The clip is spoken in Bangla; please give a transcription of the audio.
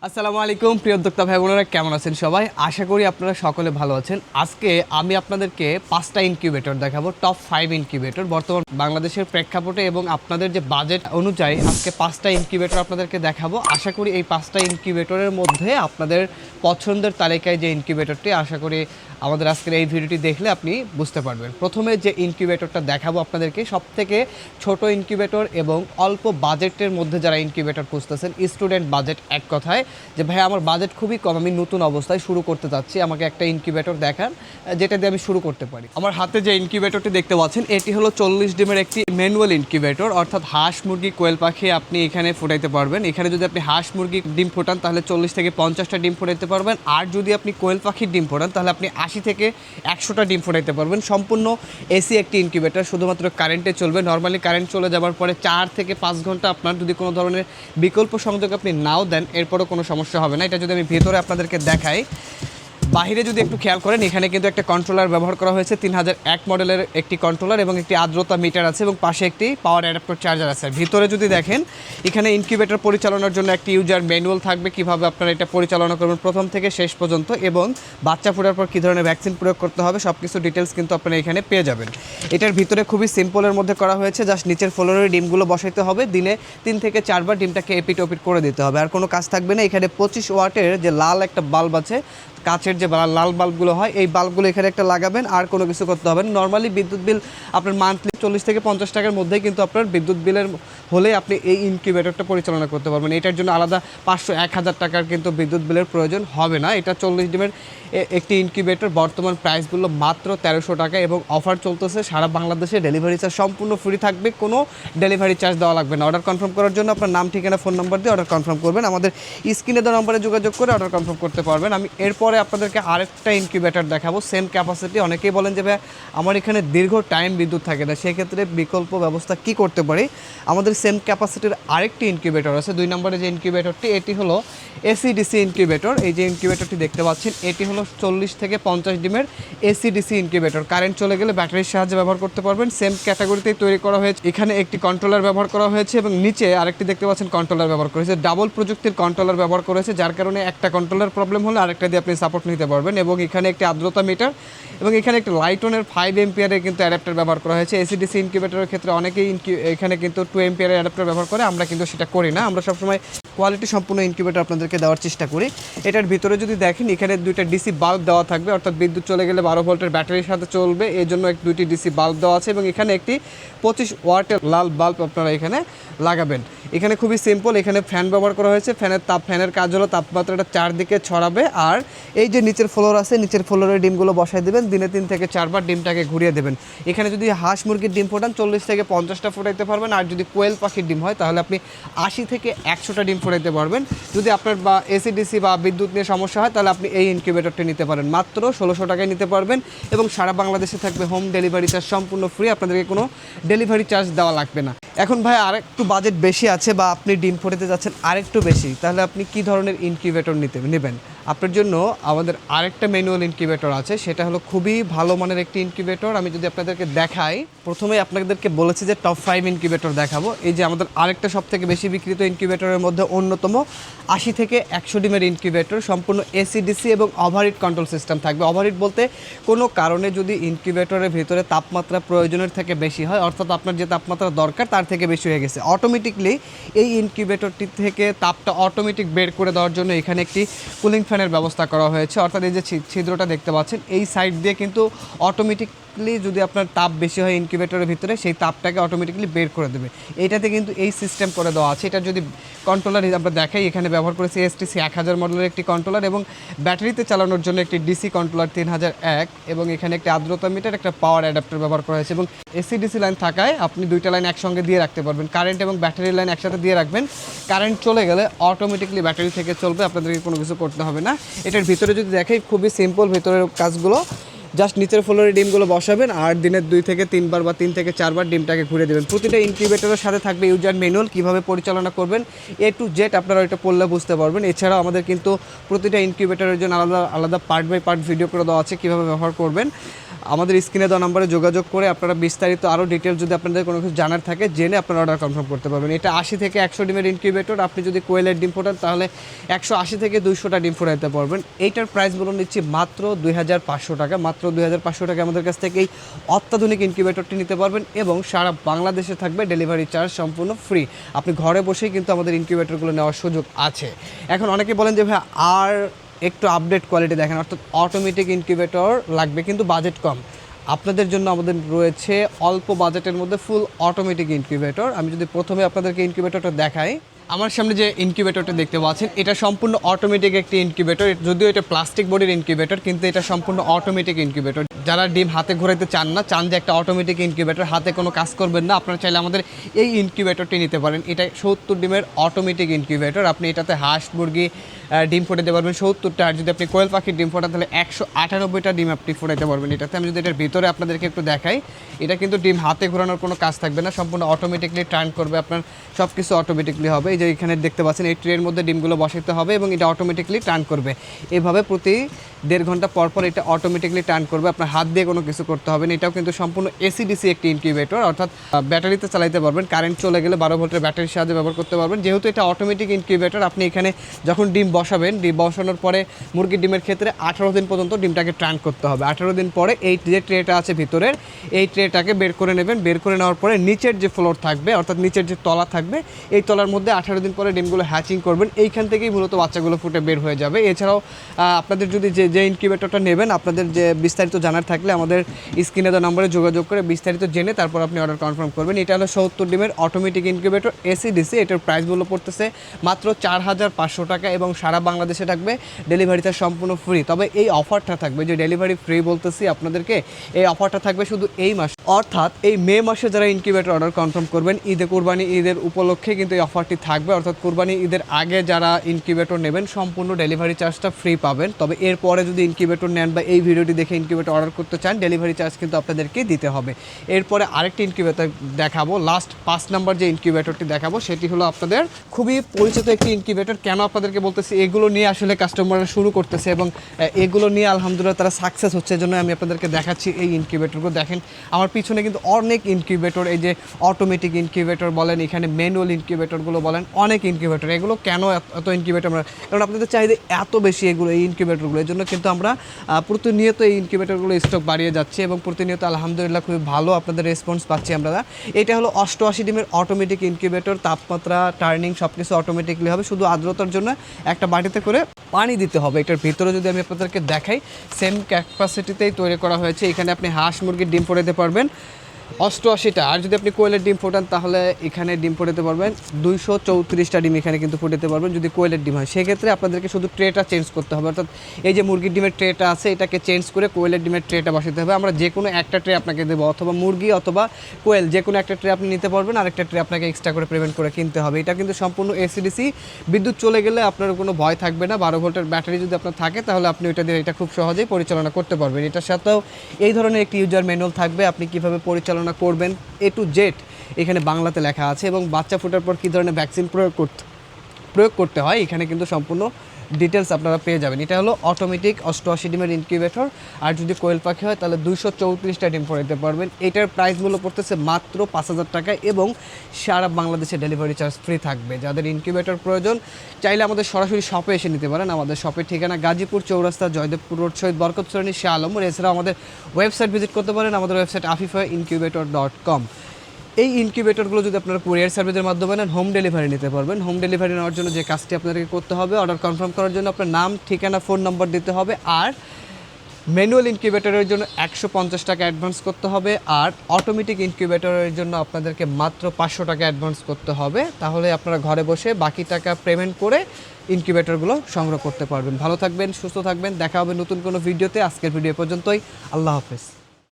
আসসালামু আলাইকুম প্রিয় উদ্যোক্তা ভাই বোনেরা, কেমন আছেন সবাই? আশা করি আপনারা সকলে ভালো আছেন। আজকে আমি আপনাদেরকে 5টা ইনকিউবেটর দেখাবো, টপ 5 ইনকিউবেটর বর্তমান বাংলাদেশের প্রেক্ষাপটে এবং আপনাদের যে বাজেট অনুযায়ী আজকে 5টা ইনকিউবেটর আপনাদেরকে দেখাবো। আশা করি এই 5টা ইনকিউবেটরের মধ্যে আপনাদের পছন্দের তালিকায় যে ইনকিউবেটরটি, আশা করি আমাদের আজকের এই ভিডিওটি দেখলে আপনি বুঝতে পারবেন। প্রথমে যে ইনকিউবেটরটা দেখাবো আপনাদেরকে, সবথেকে ছোট ইনকিউবেটর এবং অল্প বাজেটের মধ্যে যারা ইনকিউবেটর খুঁজতেছেন, স্টুডেন্ট বাজেট, এক কথায় যে ভাই আমার বাজেট খুবই কম, আমি নতুন অবস্থায় শুরু করতে চাচ্ছি, আমাকে একটা ইনকিউবেটর দেখান যেটা দিয়ে আমি শুরু করতে পারি। আমার হাতে যে ইনকিউবেটরটি দেখতে পাচ্ছেন, এটি হলো 40 ডিমের একটি ম্যানুয়াল ইনকিউবেটর, অর্থাৎ হাঁস মুরগি কোয়েল পাখি আপনি এখানে ফোটাইতে পারবেন। এখানে যদি আপনি হাঁস মুরগি ডিম ফোটান তাহলে 40 থেকে 50টা ডিম ফোটাইতে পারবেন, আর যদি আপনি কোয়েল পাখির ডিম ফোটান তাহলে আপনি 80 থেকে 100টা ডিম ফোটাইতে পারবেন। সম্পূর্ণ এসি একটি ইনকিউবেটর, শুধুমাত্র কারেন্টে চলবে। নর্মালি কারেন্ট চলে যাওয়ার পরে 4 থেকে 5 ঘন্টা আপনার যদি কোনো ধরনের বিকল্প সংযোগ আপনি নাও দেন, এরপরও কোনো সমস্যা হবে না। এটা যদি আমি ভেতরে আপনাদেরকে দেখাই, বাহিরে যদি একটু খেয়াল করেন, এখানে কিন্তু একটা কন্ট্রোলার ব্যবহার করা হয়েছে, 3001 মডেলের একটি কন্ট্রোলার এবং একটি আর্দ্রতা মিটার আছে এবং পাশে একটি পাওয়ার অ্যাডাপ্টার চার্জার আছে। ভিতরে যদি দেখেন, এখানে ইনকিউবেটর পরিচালনার জন্য একটি ইউজার ম্যানুয়াল থাকবে, কিভাবে আপনারা এটা পরিচালনা করবেন প্রথম থেকে শেষ পর্যন্ত, এবং বাচ্চা ফোটার পর কী ধরনের ভ্যাকসিন প্রয়োগ করতে হবে সব কিছু ডিটেলস কিন্তু আপনারা এখানে পেয়ে যাবেন। এটার ভিতরে খুবই সিম্পলের মধ্যে করা হয়েছে, জাস্ট নিচের ফ্লোরে ডিমগুলো বসাইতে হবে, দিনে 3 থেকে 4 বার ডিমটাকে এপিট ওপিট করে দিতে হবে, আর কোনো কাজ থাকবে না। এখানে 25 ওয়াটের যে লাল একটা বাল্ব আছে, কাচের যে লাল বাল্বগুলো হয়, এই বাল্বগুলো এখানে একটা লাগাবেন, আর কোনো কিছু করতে হবে না। নর্মালি বিদ্যুৎ বিল আপনার মান্থলি 40 থেকে 50 টাকার মধ্যেই কিন্তু আপনার বিদ্যুৎ বিলের হলে আপনি এই ইনকিউবেটরটা পরিচালনা করতে পারবেন। এটার জন্য আলাদা 500-1000 টাকার কিন্তু বিদ্যুৎ বিলের প্রয়োজন হবে না। এটা 40 ডিমের একটি ইনকিউবেটর, বর্তমান প্রাইসগুলো মাত্র 1300 টাকা এবং অফার চলতেছে। সারা বাংলাদেশে ডেলিভারি চার্জ সম্পূর্ণ ফ্রি থাকবে, কোনো ডেলিভারি চার্জ দেওয়া লাগবে না। অর্ডার কনফার্ম করার জন্য আপনার নাম, ঠিকানা, ফোন নম্বর দিয়ে অর্ডার কনফার্ম করবেন। আমাদের স্ক্রিনে দেওয়া নম্বরে যোগাযোগ করে অর্ডার কনফার্ম করতে পারবেন। আমি এরপরে আপনাদেরকে আরেকটা ইনকিউবেটর দেখাবো, সেম ক্যাপাসিটি। অনেকেই বলেন যে ভাই আমার এখানে দীর্ঘ টাইম বিদ্যুৎ থাকে না, সেক্ষেত্রে বিকল্প ব্যবস্থা কি করতে পারি? আমাদের সেম ক্যাপাসিটির আরেকটি ইনকিউবেটর আছে, 2 নম্বরে যে ইনকিউবেটরটি, এটি হলো এসিডিসি ইনকিউবেটর। এই যে ইনকিউবেটরটি দেখতে পাচ্ছেন, এটি হলো 40 থেকে 50 ডিমের এসিডিসি ইনকিউবেটর। কারেন্ট চলে গেলে ব্যাটারির সাহায্যে ব্যবহার করতে পারবেন। সেম ক্যাটাগরিতেই তৈরি করা হয়েছে। এখানে একটি কন্ট্রোলার ব্যবহার করা হয়েছে এবং নিচে আরেকটি দেখতে পাচ্ছেন কন্ট্রোলার ব্যবহার করেছে, ডাবল প্রযুক্তির কন্ট্রোলার ব্যবহার করেছে, যার কারণে একটা কন্ট্রোলার প্রবলেম হলে আরেকটা দিয়ে আপনি সাপোর্ট নিতে পারবেন। এবং এখানে একটি আর্দ্রতা মিটার এবং এখানে একটি লাইটনের 5 এম্পিয়ারের কিন্তু অ্যাডাপ্টার ব্যবহার করা হয়েছে। এসিডিসি ইনকিউবেটরের ক্ষেত্রে অনেকেই এখানে কিন্তু 2 এম্পিয়ারের অ্যাডাপ্টার ব্যবহার করে, আমরা কিন্তু সেটা করি না। আমরা সবসময় কোয়ালিটি সম্পূর্ণ ইনকিউবেটর আপনাদেরকে দেওয়ার চেষ্টা করি। এটার ভিতরে যদি দেখেন, এখানে 2টা ডিসি বাল্ব দেওয়া থাকবে, অর্থাৎ বিদ্যুৎ চলে গেলে 12 ভোল্টের ব্যাটারির সাথে চলবে, এই জন্য 2টি ডিসি বাল্ব দেওয়া আছে এবং এখানে একটি 25 ওয়াটের লাল বাল্ব আপনারা এখানে লাগাবেন। এখানে খুবই সিম্পল, এখানে ফ্যান ব্যবহার করা হয়েছে। ফ্যানের কাজ হলো তাপমাত্রাটা চারদিকে ছড়াবে, আর এই যে নিচের ফ্লোর আছে, নিচের ফ্লোরে ডিমগুলো বসায় দেবেন, দিনে 3 থেকে 4 বার ডিমটাকে ঘুরিয়ে দেবেন। এখানে যদি হাঁস মুরগির ডিম ফোটান 40 থেকে 50টা ফোটাইতে পারবেন, আর যদি কোয়েল পাখির ডিম হয় তাহলে আপনি 80 থেকে 100টা ডিম ফোটাইতে পারবেন। যদি আপনার বা এসিডিসি বা বিদ্যুৎ নিয়ে সমস্যা হয় তাহলে আপনি এই ইনকিউবেটরটি নিতে পারেন, মাত্র 1600 টাকায় নিতে পারবেন এবং সারা বাংলাদেশে থাকবে হোম ডেলিভারি চার্জ সম্পূর্ণ ফ্রি, আপনাদেরকে কোনো ডেলিভারি চার্জ দেওয়া লাগবে না। এখন ভাই আরেকটু বাজেট বেশি আছে বা আপনি ডিম ফোটাতে যাচ্ছেন আরেকটু বেশি, তাহলে আপনি কি ধরনের ইনকিউবেটর নেবেন? আপনার জন্য আমাদের আরেকটা ম্যানুয়াল ইনকিউবেটর আছে, সেটা হলো খুবই ভালো মানের একটি ইনকিউবেটর। আমি যদি আপনাদেরকে দেখাই, প্রথমেই আপনাদেরকে বলেছি যে টপ 5 ইনকিউবেটর দেখাবো। এই যে আমাদের আরেকটা সবথেকে বেশি বিক্রিত ইনকিউবেটরের মধ্যে অন্যতম 80 থেকে 100 ডিমের ইনকিউবেটর, সম্পূর্ণ এসিডিসি এবং ওভারহিট কন্ট্রোল সিস্টেম থাকবে। ওভারহিট বলতে কোনো কারণে যদি ইনকিউবেটরের ভিতরে তাপমাত্রা প্রয়োজনের থেকে বেশি হয়, অর্থাৎ আপনার যে তাপমাত্রা দরকার তার থেকে বেশি হয়ে গেছে, অটোমেটিকলি এই ইনকিউবেটরটি থেকে তাপটা অটোমেটিক বের করে দেওয়ার জন্য এখানে একটি কুলিং ফ্যানের ব্যবস্থা করা হয়েছে। অর্থাৎ এই যে ছিদ্রটা দেখতে পাচ্ছেন, এই সাইড দিয়ে কিন্তু অটোমেটিকলি যদি আপনার তাপ বেশি হয় ইনকিউবেটরের ভিতরে, সেই তাপটাকে অটোমেটিকলি বের করে দেবে। এইটাতে কিন্তু এই সিস্টেম করে দেওয়া আছে। এটা যদি কন্ট্রোলার আমরা দেখাই, এখানে ব্যবহার করেছি এসটিসি 1000 মডেলের একটি কন্ট্রোলার এবং ব্যাটারিতে চালানোর জন্য একটি ডিসি কন্ট্রোলার 3001 এবং এখানে একটি আর্দ্রতা মিটার, একটা পাওয়ার অ্যাডাপ্টার ব্যবহার করা হয়েছে। এবং এসিডিসি লাইন থাকায় আপনি 2টা লাইন একসঙ্গে দিয়ে রাখতে পারবেন। কারেন্ট এবং ব্যাটারি লাইন একসাথে দিয়ে রাখবেন, কারেন্ট চলে গেলে অটোমেটিকলি ব্যাটারি থেকে চলবে, আপনাদেরকে কোনো কিছু করতে হবে না। এটার ভিতরে যদি দেখাই, খুবই সিম্পল ভিতরের কাজগুলো। জাস্ট নিচের ফ্লোরে ডিমগুলো বসাবেন আর দিনের 2 থেকে 3 বার বা 3 থেকে 4 বার ডিমটাকে ঘুরে দেবেন। প্রতিটা ইনকিউবেটরের সাথে থাকবে ইউজার ম্যানুয়াল, কীভাবে পরিচালনা করবেন A to Z আপনারা এটা পড়লে বুঝতে পারবেন। এছাড়াও আমাদের কিন্তু প্রতিটা ইনকিউবেটরের জন্য আলাদা আলাদা পার্ট বাই পার্ট ভিডিও করে দেওয়া আছে কীভাবে ব্যবহার করবেন। আমাদের স্ক্রিনে দেওয়া নাম্বারে যোগাযোগ করে আপনারা বিস্তারিত আরও ডিটেলস যদি আপনাদের কোনো কিছু জানার থাকে জেনে আপনারা অর্ডার কনফার্ম করতে পারবেন। এটা 80 থেকে 100 ডিমের ইনকিউবেটর। আপনি যদি কোয়েলের ডিম ফোটান তাহলে 180 থেকে 200টা ডিম ফোটাতে পারবেন। এইটার প্রাইস বলুন নিচ্ছি মাত্র 2500 টাকা। মাত্র 2500 টাকা আমাদের কাছ থেকে এই অত্যাধুনিক ইনকিউবেটরটি নিতে পারবেন এবং সারা বাংলাদেশে থাকবে ডেলিভারি চার্জ সম্পূর্ণ ফ্রি। আপনি ঘরে বসেই কিন্তু আমাদের ইনকিউবেটরগুলো নেওয়ার সুযোগ আছে। এখন অনেকে বলেন যে ভাই আর একটু আপডেট কোয়ালিটি দেখেন, অর্থাৎ অটোমেটিক ইনকিউবেটর লাগবে কিন্তু বাজেট কম। আপনাদের জন্য আমাদের রয়েছে অল্প বাজেটের মধ্যে ফুল অটোমেটিক ইনকিউবেটর। আমি যদি প্রথমে আপনাদেরকে ইনকিউবেটরটা দেখাই, আমার সামনে যে ইনকিউবেটরটা দেখতে পাচ্ছেন এটা সম্পূর্ণ অটোমেটিক একটি ইনকিউবেটর। যদিও এটা প্লাস্টিক বডির ইনকিউবেটর কিন্তু এটা সম্পূর্ণ অটোমেটিক ইনকিউবেটর। যারা ডিম হাতে ঘোরাতে চান না, চান যে একটা অটোমেটিক ইনকিউবেটর, হাতে কোনো কাজ করবেন না, আপনারা চাইলে আমাদের এই ইনকিউবেটরটি নিতে পারেন। এটা 70 ডিমের অটোমেটিক ইনকিউবেটর। আপনি এটাতে হাঁস মুরগি ডিম ফোটাতে পারবেন 70টা। আর যদি আপনি কোয়েল পাখির ডিম ফোটান তাহলে 198টা ডিম আপনি ফোটাতে পারবেন এটাতে। আমি যদি এটার ভিতরে আপনাদেরকে একটু দেখাই, এটা কিন্তু ডিম হাতে ঘোরানোর কোনো কাজ থাকবে না, সম্পূর্ণ অটোমেটিকলি টার্ন করবে, আপনার সব কিছু অটোমেটিকলি হবে। এই যে এখানে দেখতে পাচ্ছেন এই ট্রের মধ্যে ডিমগুলো বসাতে হবে এবং এটা অটোমেটিকলি টার্ন করবে। এভাবে প্রতি 1.5 ঘন্টা পর পর এটা অটোমেটিকলি টার্ন করবে, আপনার হাত দিয়ে কোনো কিছু করতে হবে না। এটাও কিন্তু সম্পূর্ণ এসি/ডিসি একটি ইনকিউবেটর, অর্থাৎ ব্যাটারিতে চালাতে পারবেন, কারেন্ট চলে গেলে 12 ভোল্টের ব্যাটারির সাহায্যে ব্যবহার করতে পারবেন। যেহেতু এটা অটোমেটিক ইনকিউবেটর, আপনি এখানে যখন ডিম বসাবেন, ডিম বসানোর পরে মুরগির ডিমের ক্ষেত্রে 18 দিন পর্যন্ত ডিমটাকে টার্ন করতে হবে। 18 দিন পরে এই যে ট্রেটা আছে ভিতরের, এই ট্রেটাকে বের করে নেবেন। বের করে নেওয়ার পরে নিচের যে ফ্লোর থাকবে, অর্থাৎ নিচের যে তলা থাকবে, এই তলার মধ্যে 18 দিন পরে ডিমগুলো হ্যাচিং করবেন। এইখান থেকেই মূলত বাচ্চাগুলো ফুটে বের হয়ে যাবে। এছাড়াও আপনাদের যদি যে ইনকিউবেটরটা নেবেন, আপনাদের যে বিস্তারিত জানার থাকলে আমাদের স্ক্রিনে দেওয়া নম্বরে যোগাযোগ করে বিস্তারিত জেনে তারপর আপনি অর্ডার কনফার্ম করবেন। এটা হলো 70 ডিমের অটোমেটিক ইনকিউবেটর এসি/ডিসি। এটার প্রাইসগুলো পড়তেছে মাত্র 4500 টাকা এবং সারা বাংলাদেশে থাকবে ডেলিভারিটা সম্পূর্ণ ফ্রি। তবে এই অফারটা থাকবে, যে ডেলিভারি ফ্রি বলতেছি আপনাদেরকে, এই অফারটা থাকবে শুধু এই মাস, অর্থাৎ এই মে মাসে যারা ইনকিউবেটর অর্ডার কনফার্ম করবেন কোরবানি ঈদের উপলক্ষে কিন্তু এই অফারটি থাকবে। অর্থাৎ কোরবানি ঈদের আগে যারা ইনকিউবেটর নেবেন সম্পূর্ণ ডেলিভারি চার্জটা ফ্রি পাবেন। তবে এরপরে যদি ইনকিউবেটর নেন বা এই ভিডিওটি দেখে ইনকিউবেটর অর্ডার করতে চান, ডেলিভারি চার্জ কিন্তু আপনাদেরকে দিতে হবে। এরপরে আরেকটি ইনকিউবেটর দেখাবো, লাস্ট 5 নাম্বার যে ইনকিউবেটরটি দেখাবো সেটি হলো আপনাদের খুবই পরিচিত একটি ইনকিউবেটর। কেন আপনাদেরকে বলতেছি, এগুলো নিয়ে আসলে কাস্টমাররা শুরু করতেছে এবং এগুলো নিয়ে আলহামদুলিল্লাহ তারা সাকসেস হচ্ছে, জন্য আমি আপনাদেরকে দেখাচ্ছি এই ইনকিউবেটরগুলো। দেখেন আমার পিছনে কিন্তু অনেক ইনকিউবেটর, এই যে অটোমেটিক ইনকিউবেটর বলেন, এখানে ম্যানুয়াল ইনকিউবেটরগুলো বলেন, অনেক ইনকিউবেটর। এগুলো কেন এত ইনকিউবেটর আমরা, কারণ আপনাদের চাহিদা এত বেশি এগুলো, এই ইনকিউবেটরগুলো, এই জন্য কিন্তু আমরা প্রতিনিয়ত এই ইনকিউবেটরগুলো স্টক বাড়িয়ে যাচ্ছে এবং প্রতিনিয়ত আলহামদুলিল্লাহ খুবই ভালো আপনাদের রেসপন্স পাচ্ছি আমরা। এটা হলো 88 ডিমের অটোমেটিক ইনকিউবেটর। তাপমাত্রা, টার্নিং সব কিছু অটোমেটিকলি হবে, শুধু আর্দ্রতার জন্য একটা বাটিতে করে পানি দিতে হবে। এটার ভিতরে যদি আমি আপনাদেরকে দেখাই, সেম ক্যাপাসিটিতেই তৈরি করা হয়েছে। এখানে আপনি হাঁস মুরগির ডিম ফোটাতে পারবেন 88টা। আর যদি আপনি কোয়েলের ডিম ফোটান তাহলে এখানে ডিম ফোটাতে পারবেন 234টা ডিম এখানে কিন্তু ফোটাতে পারবেন যদি কোয়েলের ডিম হয়। সেক্ষেত্রে আপনাদেরকে শুধু ট্রেটা চেঞ্জ করতে হবে, অর্থাৎ এই যে মুরগির ডিমের ট্রেটা আছে এটাকে চেঞ্জ করে কোয়েলের ডিমের ট্রেটা বসাতে হবে। আমরা যে কোনো একটা ট্রে আপনাকে দেবো, অথবা মুরগি অথবা কোয়েল যে কোনো একটা ট্রে আপনি নিতে পারবেন, আরেকটা ট্রে আপনাকে এক্সট্রা করে পেমেন্ট করে কিনতে হবে। এটা কিন্তু সম্পূর্ণ এসি/ডিসি, বিদ্যুৎ চলে গেলে আপনার কোনো ভয় থাকবে না। 12 ভোল্টের ব্যাটারি যদি আপনার থাকে তাহলে আপনি ওইটা দিয়ে এটা খুব সহজেই পরিচালনা করতে পারবেন। এটার সাথেও এই ধরনের একটি ইউজার ম্যানুয়াল থাকবে, আপনি কীভাবে পরিচালনা করবেন A to Z এখানে বাংলাতে লেখা আছে, এবং বাচ্চা ফোটার পর কী ধরনের ভ্যাকসিন প্রয়োগ করতে হয় এখানে কিন্তু সম্পূর্ণ ডিটেলস আপনারা পেয়ে যাবেন। এটা হলো অটোমেটিক 88 ডিমের ইনকিউবেটর। আর যদি কোয়েল পাখি হয় তাহলে 234টা ডিম ফোটাতে পারবেন। এটার প্রাইস মূল্য পড়তেছে মাত্র 5000 টাকা এবং সারা বাংলাদেশে ডেলিভারি চার্জ ফ্রি থাকবে। যাদের ইনকিউবেটর প্রয়োজন চাইলে আমাদের সরাসরি শপে এসে নিতে পারেন। আমাদের শপের ঠিকানা গাজীপুর চৌরাস্তা, জয়দেবপুর রোড, শহীদ বরকত সরণি, শাহ আলম। এছাড়াও আমাদের ওয়েবসাইট ভিজিট করতে পারেন, আমাদের ওয়েবসাইট afifaincubator.com। এই ইনকিউবেটরগুলো যদি আপনারা কুরিয়ার সার্ভিসের মাধ্যমে নেন, হোম ডেলিভারি নিতে পারবেন। হোম ডেলিভারি নেওয়ার জন্য যে কাজটি আপনাদেরকে করতে হবে, অর্ডার কনফার্ম করার জন্য আপনার নাম, ঠিকানা, ফোন নম্বর দিতে হবে। আর ম্যানুয়াল ইনকিউবেটরের জন্য 150 টাকা অ্যাডভান্স করতে হবে, আর অটোমেটিক ইনকিউবেটরের জন্য আপনাদেরকে মাত্র 500 টাকা অ্যাডভান্স করতে হবে। তাহলে আপনারা ঘরে বসে বাকি টাকা পেমেন্ট করে ইনকিউবেটরগুলো সংগ্রহ করতে পারবেন। ভালো থাকবেন, সুস্থ থাকবেন, দেখা হবে নতুন কোনো ভিডিওতে। আজকের ভিডিও পর্যন্তই, আল্লাহ হাফেজ।